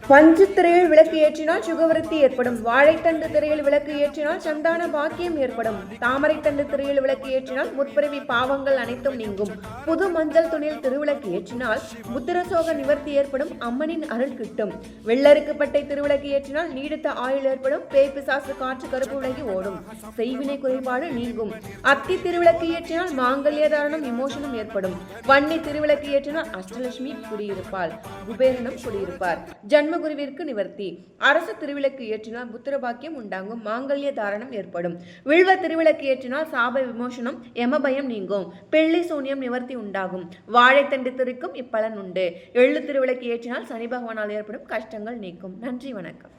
பஞ்சு திரையில் விளக்கு ஏற்றினால் சுகவிருத்தி ஏற்படும். வாழைத்தண்டு திரையில் விளக்கு ஏற்றினால் சந்தான பாக்கியம் ஏற்படும். தாமரை தண்டு திரையில் விளக்கு ஏற்றினால் முற்பிறவி பாவங்கள் அனைத்தும் நீங்கும். புது மஞ்சள் துணியில் திருவிளக்கு ஏற்றினால் புத்திரசோக நிவர்த்தி ஏற்படும். அம்மனின் அருள் கிட்டும். வெள்ளருக்குப்பட்டை திருவிளக்கு ஏற்றினால் நீடித்த ஆயுள் ஏற்படும். பேய் பிசாசு காற்று கருப்பு விலகி ஓடும். செய்வினை குறைபாடு நீங்கும். அத்தி திருவிளக்கு ஏற்றினால் மாங்கல்ய தாரணம் விமோசனம் ஏற்படும். வன்னி திருவிளக்கு ஏற்றினால் அஷ்டலட்சுமி குடியிருப்பாள். குபேரனும் குடியிருப்பார். ஜன்மகுருவிற்கு நிவர்த்தி. அரசு திருவிளக்கு ஏற்றினால் புத்திர பாக்கியம் உண்டாகும். மாங்கல்ய தாரணம் ஏற்படும். வில்வ திருவிளக்கு ஏற்றினால் சாப விமோசனம் யமபயம் நீங்கும். பெள்ளி சூன்யம் நிவர்த்தி உண்டாகும். வாழைத்தண்டு திருக்கும் இப்பலன் உண்டு. எள்ளு திருவிளக்கு ஏற்றினால் சனி பகவானால் ஏற்படும் கஷ்டங்கள் நீக்கும். நன்றி, வணக்கம்.